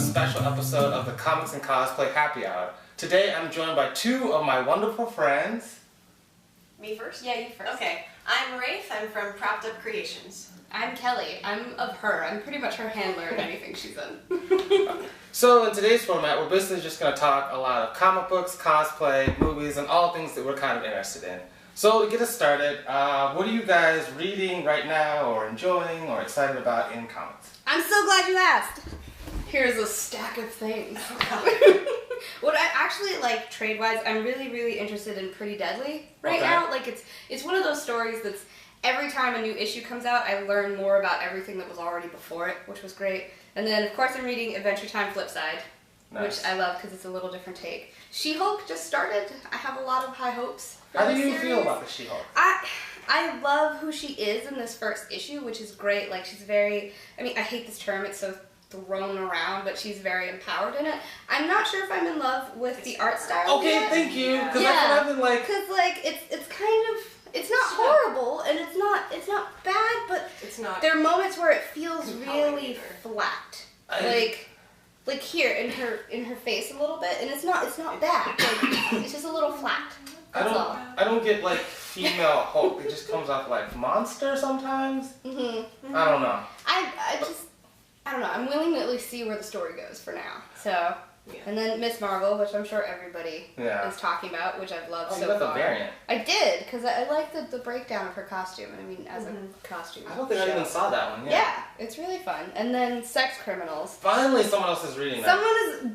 special episode of the Comics and Cosplay Happy Hour. Today I'm joined by two of my wonderful friends. Me first? Yeah, you first. Okay. I'm Reith. I'm from Propped Up Creations. I'm Kelly. I'm of her. I'm pretty much her handler in anything she's in. So in today's format, we're basically just going to talk a lot of comic books, cosplay, movies, and all things that we're kind of interested in. So to get us started, what are you guys reading right now, or enjoying, or excited about in comics? I'm so glad you asked. Here's a stack of things. What I actually like trade-wise, I'm really interested in Pretty Deadly right now. Like it's one of those stories that's every time a new issue comes out, I learn more about everything that was already before it, which was great. And then of course I'm reading Adventure Time Flipside, which I love because it's a little different take. She-Hulk just started. I have a lot of high hopes. How do you feel about the She-Hulk? I love who she is in this first issue, which is great. Like, she's very, I mean, I hate this term, it's so thrown around, but she's very empowered in it. I'm not sure if I'm in love with the art style yet. Thank you, because that's what I've been like. Because, like, it's kind of, it's not horrible, and it's not bad, but it's not. There are moments where it feels really flat. Like here in her face a little bit, and it's not bad. Like, it's just a little flat. I don't get like female Hulk. It just comes off like monster sometimes. I don't know. I don't know. I'm willing to at least see where the story goes for now. So, and then Miss Marvel, which I'm sure everybody is talking about, which I've loved so far. You got the variant. I did, because I like the breakdown of her costume. I mean, as a costume. I don't think I even saw that one. Yeah, it's really fun. And then Sex Criminals. Finally, someone else is reading that.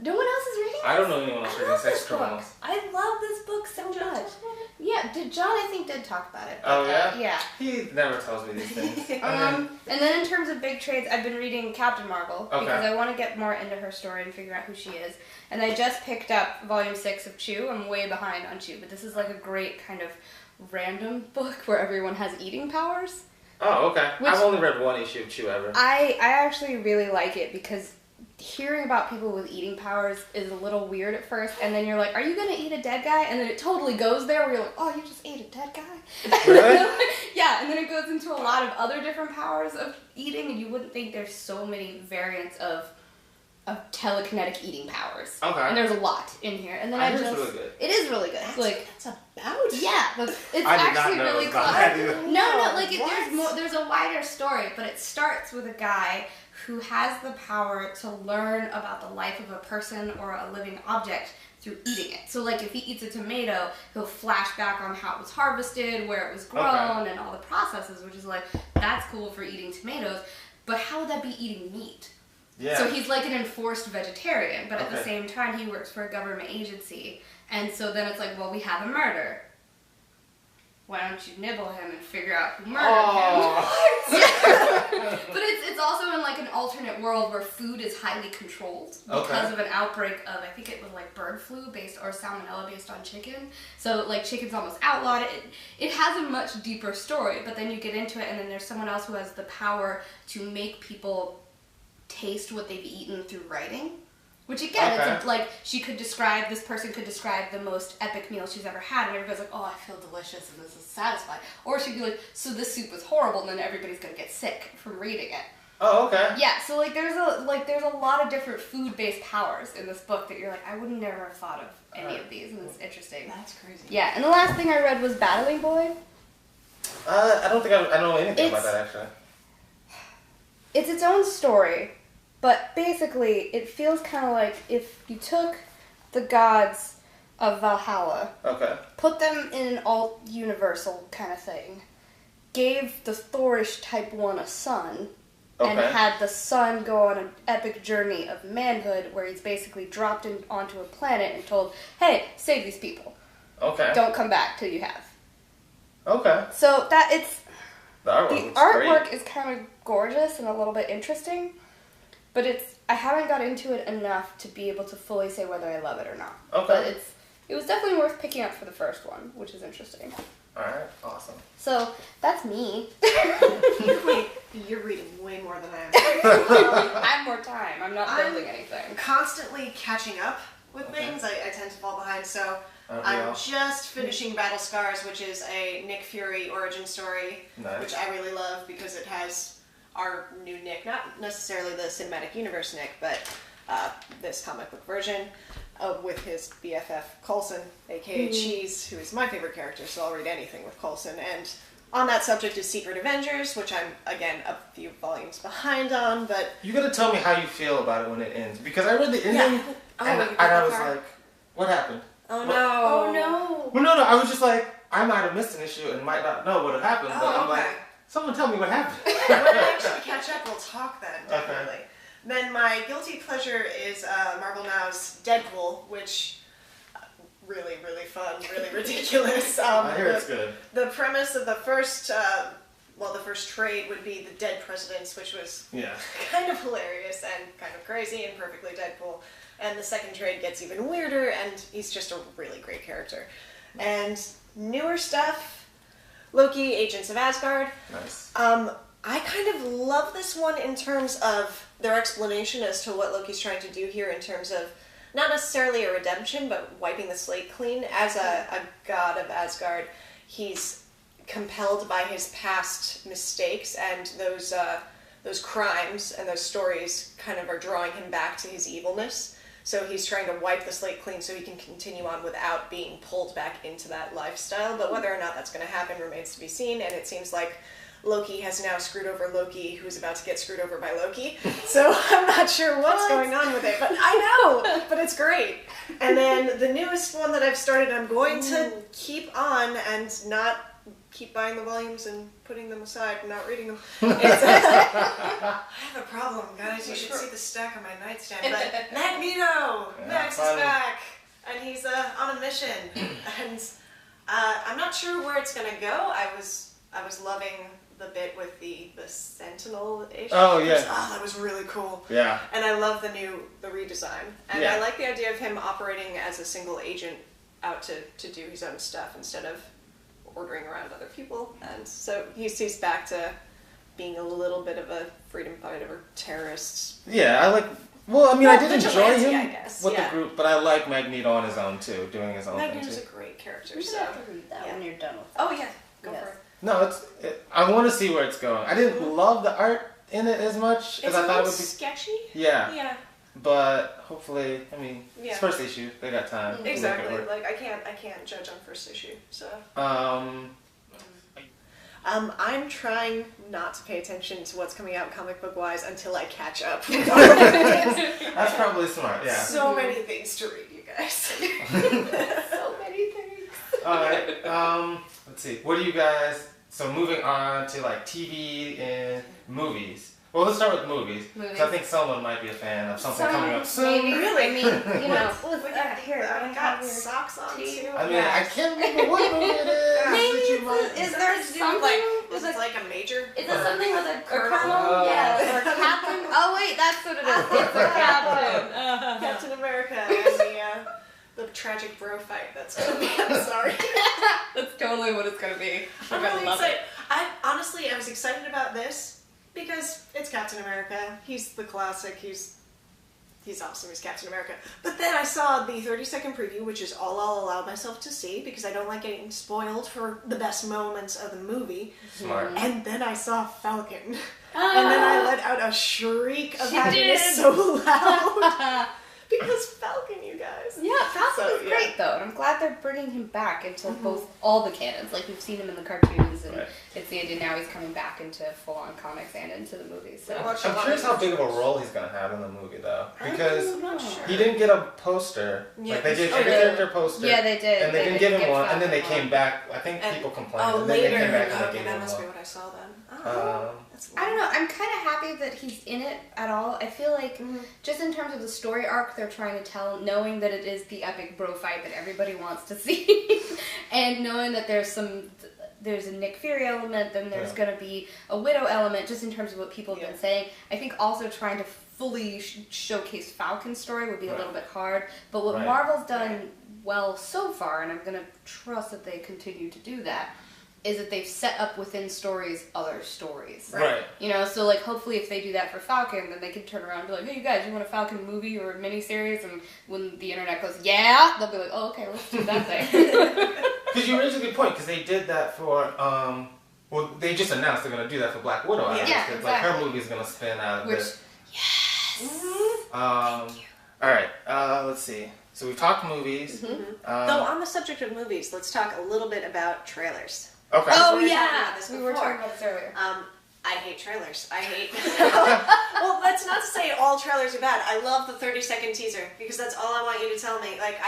No one else is reading it? I don't know anyone else reading Sex Criminals. I love this book so much. Yeah, John I think did talk about it. Oh yeah? Yeah. He never tells me these things. And then in terms of big trades, I've been reading Captain Marvel because I want to get more into her story and figure out who she is. And I just picked up volume 6 of S.H.I.E.L.D. I'm way behind on S.H.I.E.L.D, but this is like a great kind of random book where everyone has eating powers. Oh, okay. I've only read one issue of S.H.I.E.L.D. ever. I actually really like it because hearing about people with eating powers is a little weird at first, and then you're like, are you going to eat a dead guy? And then it totally goes there where you're like, oh, you just ate a dead guy? Really? Yeah, and then it goes into a lot of other different powers of eating, and you wouldn't think there's so many variants of telekinetic eating powers. Okay. And there's a lot in here. And then it's really good. It is really good. That's about? Yeah, it's actually really clever. No, there's a wider story, but it starts with a guy who has the power to learn about the life of a person or a living object through eating it. So like if he eats a tomato, he'll flash back on how it was harvested, where it was grown, and all the processes, which is like, that's cool for eating tomatoes, but how would that be eating meat? Yeah. So he's like an enforced vegetarian, but at the same time he works for a government agency, and so then it's like, well, we have a murder. Why don't you nibble him and figure out who murdered him? But it's also in like an alternate world where food is highly controlled because of an outbreak of, I think it was like bird flu or salmonella based on chicken. So like chicken's almost outlawed. It has a much deeper story, but then you get into it and then there's someone else who has the power to make people taste what they've eaten through writing. Which again, it's like this person could describe the most epic meal she's ever had, and everybody's like, oh, I feel delicious and this is satisfying. Or she'd be like, so this soup was horrible, and then everybody's gonna get sick from reading it. Oh, okay. Yeah, so like there's a lot of different food-based powers in this book that you're like, I would never have thought of any of these, and it's interesting. That's crazy. Yeah, and the last thing I read was Battling Boy. I don't think I know anything about that actually. It's its own story. But basically, it feels kind of like if you took the gods of Valhalla, put them in an alt-universal kind of thing, gave the Thorish Type 1 a son, and had the son go on an epic journey of manhood where he's basically dropped onto a planet and told, hey, save these people. Okay. Don't come back till you have. Okay. So the artwork is kind of gorgeous and a little bit interesting. But I haven't got into it enough to be able to fully say whether I love it or not. Okay. But it was definitely worth picking up for the first one, which is interesting. Alright, awesome. So, that's me. Wait, you're reading way more than I am. I have more time. I'm not building anything. I'm constantly catching up with things. I tend to fall behind, so I'm just finishing Battle Scars, which is a Nick Fury origin story, which I really love because it has our new Nick, not necessarily the cinematic universe Nick, but this comic book version with his BFF Coulson, aka Cheese, who is my favorite character, so I'll read anything with Coulson. And on that subject is Secret Avengers, which I'm, again, a few volumes behind on, but... You gotta tell me how you feel about it when it ends, because I read the ending, and I was like, what happened? Oh no. Oh no. Well, no, I was just like, I might have missed an issue and might not know what had happened, but I'm like, someone tell me what happened. When I actually catch up, we'll talk then, definitely. Okay. Then my guilty pleasure is Marvel Now's Deadpool, which really, really fun, really ridiculous. I hear it's good. The premise of the first, the first trade would be the Dead Presidents, which was kind of hilarious and kind of crazy and perfectly Deadpool. And the second trade gets even weirder, and he's just a really great character. And newer stuff, Loki, Agents of Asgard. Nice. I kind of love this one in terms of their explanation as to what Loki's trying to do here in terms of not necessarily a redemption, but wiping the slate clean. As a god of Asgard, he's compelled by his past mistakes, and those crimes and those stories kind of are drawing him back to his evilness. So he's trying to wipe the slate clean so he can continue on without being pulled back into that lifestyle. But whether or not that's going to happen remains to be seen, and it seems like Loki has now screwed over Loki, who's about to get screwed over by Loki. So I'm not sure what's going on with it, but I know, but it's great. And then the newest one that I've started, I'm going to keep on and not keep buying the volumes and putting them aside and not reading them. I have a problem, guys. You should see the stack on my nightstand. But Magneto! Max is back! And he's on a mission. And I'm not sure where it's going to go. I was loving the bit with the Sentinel issue. Oh, yeah. Oh, that was really cool. Yeah. And I love the redesign. And I like the idea of him operating as a single agent out to do his own stuff instead of ordering around other people. And so he's back to being a little bit of a freedom fighter or terrorist. Yeah, I like... Well, I mean, I did enjoy him with the group, but I like Magneto on his own, too, doing his own thing, too. Magneto's a great character, so... You have to read that when you're done with it. Oh, yeah. Go for it. No, I want to see where it's going. I didn't love the art in it as much as I thought it would be. Sketchy. Yeah. Yeah. But hopefully, I mean, it's first issue. They got time. Exactly. Like I can't judge on first issue. So. I'm trying not to pay attention to what's coming out comic book wise until I catch up. That's probably smart. Yeah. So many things to read, you guys. So many things. All right. Let's see. What do you guys? So moving on to like TV and movies. Well, let's start with movies. Because I think someone might be a fan of something coming up soon. Maybe. Really? I mean, you know, here, I've got socks on too. I mean, I can't remember what movie it is. Maybe is there something? Is it like a major? Is it something with a colonel? Yes, or captain? Oh wait, that's what it is. It's a captain. Captain America and the tragic bro fight that's gonna be. I'm sorry. That's totally what it's gonna be. I'm really excited. I was excited about this because it's Captain America. He's the classic. He's awesome. He's Captain America. But then I saw the 30-second preview, which is all I'll allow myself to see because I don't like getting spoiled for the best moments of the movie. Smart. And then I saw Falcon. And then I let out a shriek of happiness so loud. Because Falcon, you guys. Yeah, Falcon is great though, and I'm glad they're bringing him back into all the canons. Like we've seen him in the cartoons, and it's the idea now he's coming back into full-on comics and into the movies. So I'm curious how big of a role he's gonna have in the movie though, because he didn't get a poster. Like they did every character poster. Yeah, they did. And they didn't give him one, and then they came back. I think people complained, and then they came back and they gave him one. That must be what I saw then. I don't know. I'm kind of happy that he's in it at all. I feel like just in terms of the story arc they're trying to tell, knowing that it is the epic bro fight that everybody wants to see, and knowing that there's a Nick Fury element, then there's going to be a Widow element, just in terms of what people have been saying. I think also trying to fully showcase Falcon's story would be a little bit hard, but what Marvel's done well so far, and I'm going to trust that they continue to do that, is that they've set up within stories other stories. Right. You know, so like hopefully if they do that for Falcon, then they can turn around and be like, hey you guys, you want a Falcon movie or a miniseries? And when the internet goes, yeah, they'll be like, oh okay, let's do that thing. Because you raise a good point, because they did that for, well they just announced they're going to do that for Black Widow. Yeah, exactly. Like her movie's going to spin out of this. Yes! All right. Let's see. So we've talked movies. Though on the subject of movies, let's talk a little bit about trailers. Okay. Oh, We were talking yeah. about this We were before. talking about this earlier. I hate trailers. I hate... Well, that's not to say all trailers are bad. I love the 30-second teaser because that's all I want you to tell me. Like,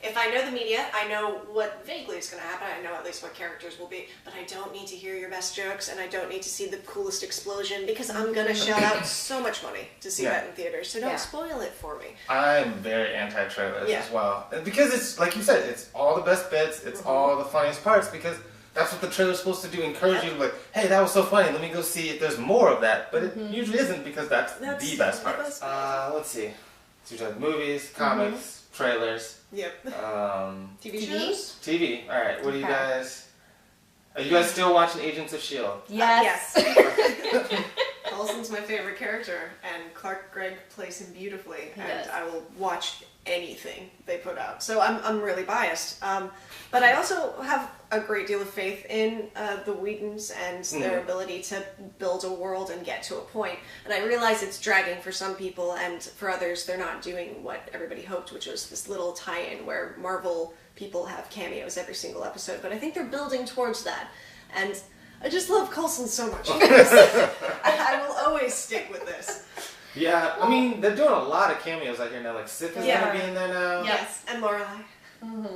if I know the media, I know what vaguely is going to happen. I know at least what characters will be. But I don't need to hear your best jokes, and I don't need to see the coolest explosion because I'm going to shell out so much money to see that in theaters. So don't spoil it for me. I'm very anti-trailers as well. Because it's, like you said, it's all the best bits, it's all the funniest parts, because that's what the trailer's supposed to do, encourage you to be like, hey, that was so funny, let me go see if there's more of that. But it usually isn't, because that's the best part. Let's see. So you're talking movies, comics, trailers. Yep. TV shows? TV. All right. What do you guys... Are you guys still watching Agents of S.H.I.E.L.D? Yes. Coulson's my favorite character, and Clark Gregg plays him beautifully, and I will watch anything they put out. So I'm really biased. But I also have a great deal of faith in the Whedons and their ability to build a world and get to a point. And I realize it's dragging for some people, and for others they're not doing what everybody hoped, which was this little tie-in where Marvel people have cameos every single episode. But I think they're building towards that. And I just love Coulson so much. I will always stick with this. Yeah, I mean, they're doing a lot of cameos out here now. Like, Sif is going to be in there now. Yes, and Lorelai.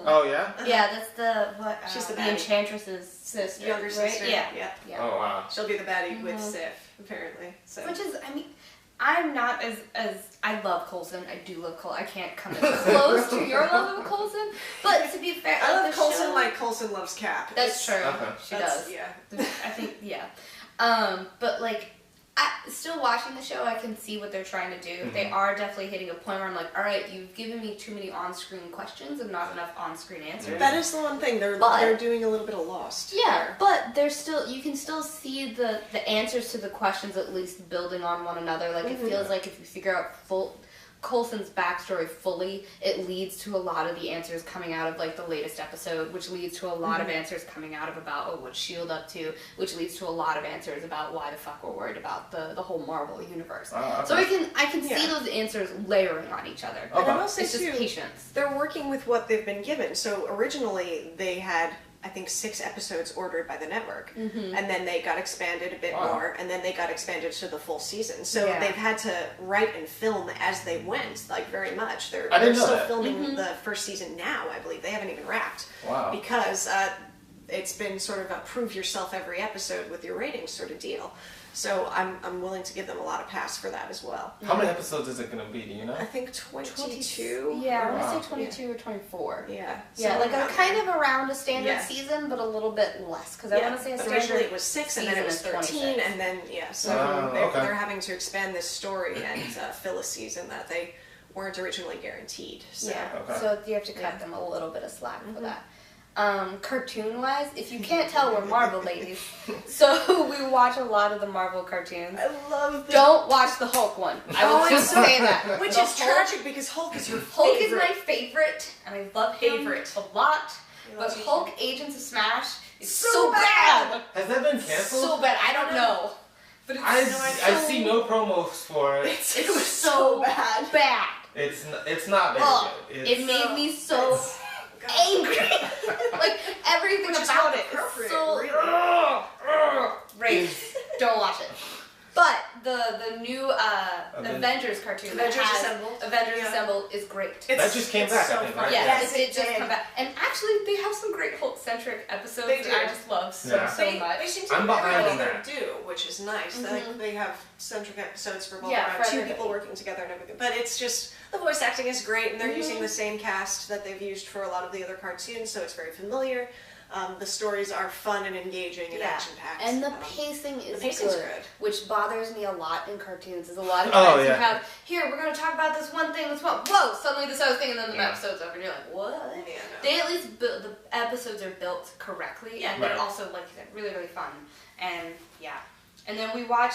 Oh, yeah? Yeah, that's the, she's the Enchantress's sister. Younger right? sister. Yeah. Oh, wow. She'll be the baddie with Sif, apparently. So. Which is, I mean, I'm not as I love Coulson. I do love Coulson. I can't come as close to your love of Coulson. But to be fair, I love Coulson like Coulson loves Cap. That's true. She does. Yeah. I think, but like, still watching the show, I can see what they're trying to do. They are definitely hitting a point where I'm like, all right, you've given me too many on-screen questions and not enough on-screen answers. That is the one thing they're doing a little bit of Lost. Yeah, but there's still, you can still see the answers to the questions at least building on one another. Like it feels like if you figure out Coulson's backstory fully, it leads to a lot of the answers coming out of like the latest episode, which leads to a lot of answers coming out of about what's S.H.I.E.L.D. up to, which leads to a lot of answers about why the fuck we're worried about the whole Marvel universe. So I can see those answers layering on each other. And I will say it's just patience. They're working with what they've been given. So originally they had, I think, 6 episodes ordered by the network, and then they got expanded a bit more, and then they got expanded to the full season. So they've had to write and film as they went, like very much. They're still filming the first season now, I believe. They haven't even wrapped. Wow. Because it's been sort of a prove yourself every episode with your ratings sort of deal. So I'm willing to give them a lot of pass for that as well. How many episodes is it going to be, do you know? I think 22. Yeah, I want to say 22 or 24. Yeah. Yeah, like a kind of around a standard season, but a little bit less. Because I want to say a standard originally it was 6, and then it was 13, and then, so they're having to expand this story and fill a season that they weren't originally guaranteed. So. Yeah, so you have to cut them a little bit of slack for that. Cartoon-wise, if you can't tell, we're Marvel ladies, so we watch a lot of the Marvel cartoons. I love the... Don't watch the Hulk one. I will just say that. Which is tragic because Hulk is your favorite. Hulk is my favorite, and I love him a lot, but Hulk Agents of Smash is so bad! Has that been canceled? So bad, I don't know. But it's I see no promos for it. It was so bad. It's not very good. It made me so... angry. Like everything about it is so race. Don't watch it. But the new Avengers cartoon, Avengers Assembled, is great. That just came back, I think, right? Yes, it just come back. And actually, they have some great Hulk-centric episodes that I just love so much. They seem to I'm behind that. do, which is nice. They have centric episodes for both around 2 people working together and everything. But it's just, the voice acting is great, and they're using the same cast that they've used for a lot of the other cartoons, so it's very familiar. The stories are fun and engaging and action-packed. And the pacing is good. Which bothers me a lot in cartoons. Is a lot of times you have, here, we're going to talk about this one thing, whoa, suddenly this other thing, and then the episode's over, and you're like, what? Yeah, no. They at least, the episodes are built correctly, and they're also, like you said, really, really fun. And, And then we watch,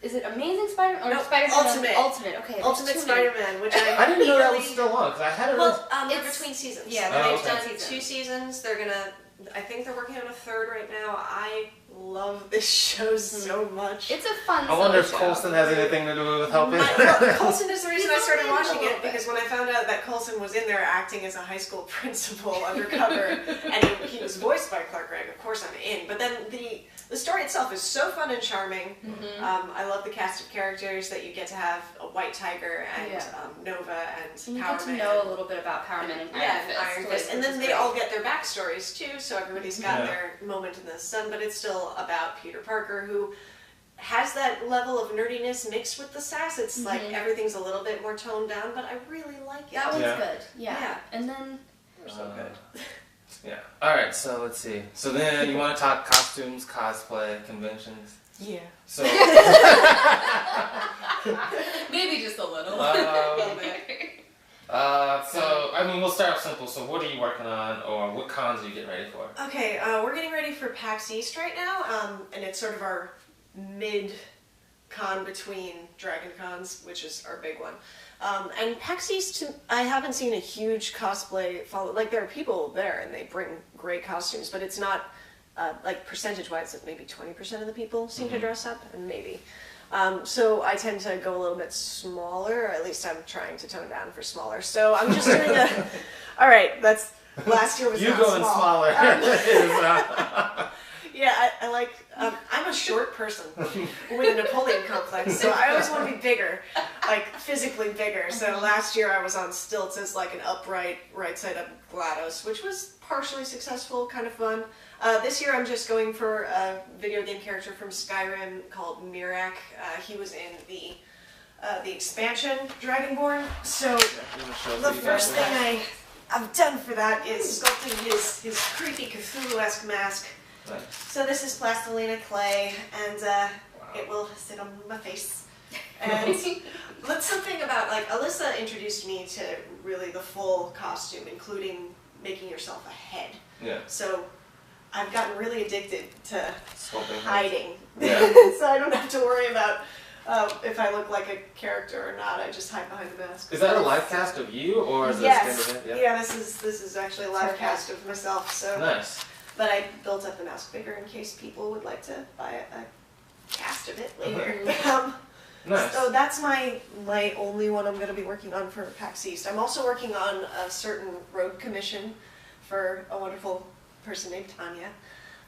is it Amazing Spider-Man? Or Spider-Man Ultimate. Okay. Ultimate Spider-Man, which I didn't know that was still on, because I had it they're between seasons. Yeah, they've done 2 seasons. They're gonna, I think they're working on a 3rd right now. I love this show so much. It's a fun I wonder if show. Coulson has anything to do with helping. Coulson is the reason I started watching it, because when I found out that Coulson was in there acting as a high school principal undercover, and he was voiced by Clark Gregg, of course I'm in. But then the story itself is so fun and charming. I love the cast of characters that you get to have a White Tiger and Nova and you Power get Man. to know a little bit about Power Man and Iron Fist. And then they all get their backstories too, so everybody's got their moment in the sun, but it's still about Peter Parker, who has that level of nerdiness mixed with the sass. It's like everything's a little bit more toned down, but I really like it. That one's good. Yeah. And then... So good. Yeah. Alright, so let's see. So then you want to talk costumes, cosplay, conventions? Yeah. So... maybe just a little. So, I mean, we'll start off simple. So what are you working on, or what cons are you getting ready for? Okay, we're getting ready for PAX East right now, and it's sort of our mid-con between Dragon Cons, which is our big one. And PAX East, I haven't seen a huge cosplay follow. Like, there are people there, and they bring great costumes, but it's not, like, percentage-wise, maybe 20% of the people seem to dress up, and maybe. So I tend to go a little bit smaller, or at least I'm trying to tone down for smaller. So I'm just doing a... Alright, last year was you not going small. smaller. Yeah, I like... I'm a short person with a Napoleon complex, so I always want to be bigger, like physically bigger. So last year I was on stilts as like an upright, right-side-up GLaDOS, which was partially successful, kind of fun. This year I'm just going for a video game character from Skyrim called Mirak. He was in the expansion Dragonborn. So the first thing I've done for that is sculpting his creepy Cthulhu-esque mask. Nice. So this is plastilina clay, and it will sit on my face. And that's something about, like, Alyssa introduced me to really the full costume, including making yourself a head. Yeah. So I've gotten really addicted to Sculpting hiding. Yeah. So I don't have to worry about if I look like a character or not. I just hide behind the mask. Is that a live cast of you, or is it yes. a stand event? Yeah, this is actually a live cast of myself. So. Nice. But I built up the mask bigger in case people would like to buy a cast of it later. Nice. So that's my only one I'm going to be working on for PAX East. I'm also working on a certain road commission for a wonderful person named Tanya,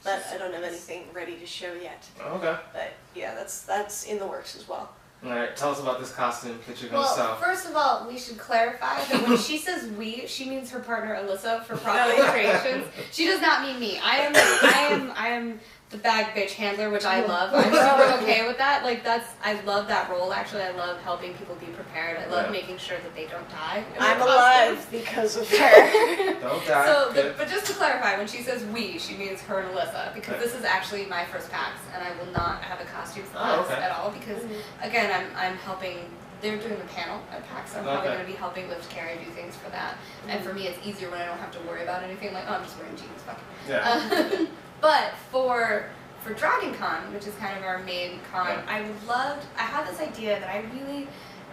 but I don't have anything ready to show yet. Okay. But yeah, that's in the works as well. Alright, tell us about this costume that you're going to sew. First of all, we should clarify that when she says we, she means her partner Alyssa for Properly Creations. She does not mean me. I am the bag bitch handler, which I love. I'm super okay with that. Like, I love that role, actually. I love helping people be prepared. I love making sure that they don't die. I'm alive because of her. Don't die. So, but just to clarify, when she says we, she means her and Alyssa, because this is actually my first PAX, and I will not have a costume for PAX at all, because, again, I'm helping. They're doing the panel at PAX, so I'm probably going to be helping lift carry, do things for that. And for me, it's easier when I don't have to worry about anything, like, oh, I'm just wearing jeans, fuck it. Yeah. But for Dragon Con, which is kind of our main con, I have this idea that I really,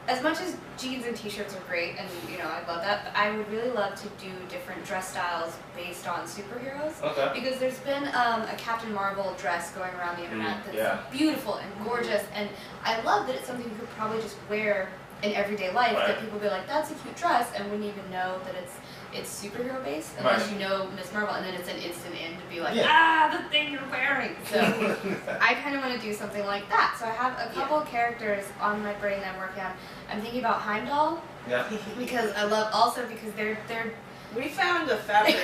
as much as jeans and t-shirts are great, and I love that, but I would really love to do different dress styles based on superheroes. Okay. Because there's been a Captain Marvel dress going around the internet that's beautiful and gorgeous, and I love that it's something you could probably just wear in everyday life, that people be like, that's a cute dress, and wouldn't even know that it's superhero based unless you know Miss Marvel, and then it's an instant in to be like, the thing you're wearing. So I kind of want to do something like that. So I have a couple of characters on my brain that I'm working on. I'm thinking about Heimdall. Yeah. Because they're We found a fabric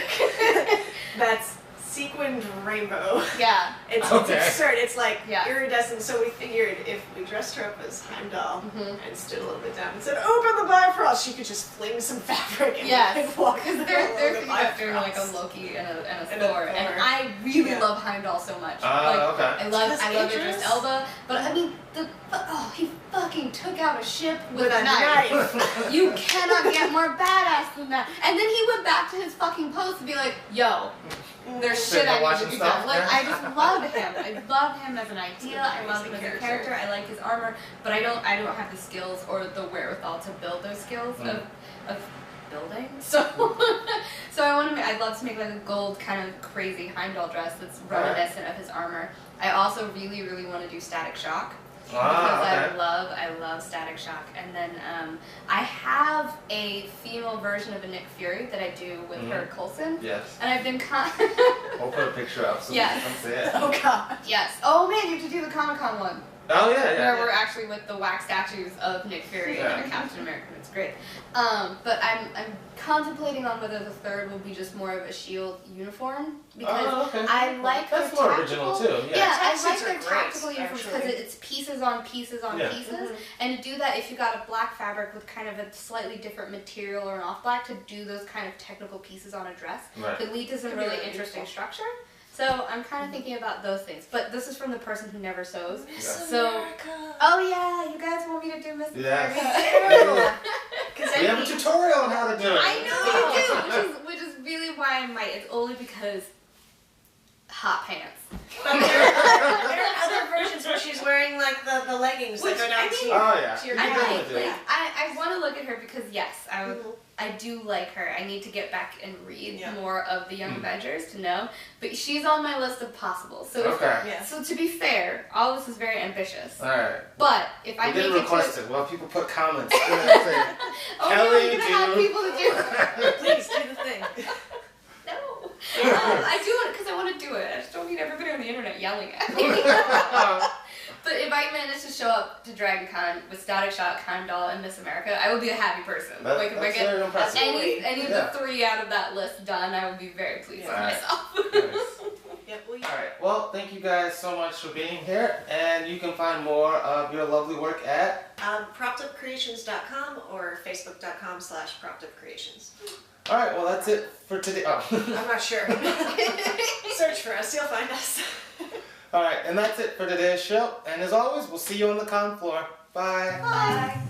that's sequined rainbow. Yeah. It's absurd. It's like iridescent. So we figured if we dressed her up as Heimdall and stood a little bit down and said, "Open the Bifrost," she could just fling some fabric and walk. Because they're thinking about doing like a Loki and a Thor, and I really love Heimdall so much. I love Idris Elba, but I mean he fucking took out a ship with a knife. You cannot get more badass than that. And then he went back to his fucking post and be like, "Yo, there's shit I need to be done." Like, I just love him. I love him as an idea. I love him as a character. I like his armor, but I don't have the skills or the wherewithal to build those skills of building. So I'd love to make like a gold kind of crazy Heimdall dress that's reminiscent of his armor. I also really, really want to do Static Shock. Because I love Static Shock. And then I have a female version of a Nick Fury that I do with her Coulson. Yes. And I've been We'll put a picture up so yes. you can see it. Oh god. Yes. Oh man, you have to do the Comic-Con one. Oh yeah. Where we're actually with the wax statues of Nick Fury and Captain America. It's great. But I'm contemplating on whether the third will be just more of a S.H.I.E.L.D. uniform because I like that's their more tactical, original too. Yeah, I like their great, tactical uniforms because it's pieces on pieces on pieces, and to do that if you got a black fabric with kind of a slightly different material or an off black to do those kind of technical pieces on a dress could lead to some really interesting structure. So I'm kind of thinking about those things, but this is from the person who never sews. Miss so, America. oh yeah, you guys want me to do Miss America? We have a tutorial on how to do it. I know you do, which is really why I might. It's only because hot pants. But there are other versions where she's wearing like the leggings that go down to your I want to look at her because yes, I do like her. I need to get back and read more of the Young Avengers to know. But she's on my list of possibles. So so to be fair, all this is very ambitious. Alright. But if I didn't make request it, well people put comments. Oh, Kelly, you're gonna have people to do it. Please do the thing. No. I do it because I want to do it. I just don't need everybody on the internet yelling at me. But if I manage to show up to Dragon Con with Static Shock, Heimdall, and Miss America, I will be a happy person. Like if I get any of the 3 out of that list done, I will be very pleased with myself. Alright, well, thank you guys so much for being here, and you can find more of your lovely work at ProptUpCreations.com or Facebook.com/ProptUpCreations. Alright, well that's it for today. Oh. I'm not sure. Search for us, you'll find us. Alright, and that's it for today's show. And as always, we'll see you on the con floor. Bye. Bye.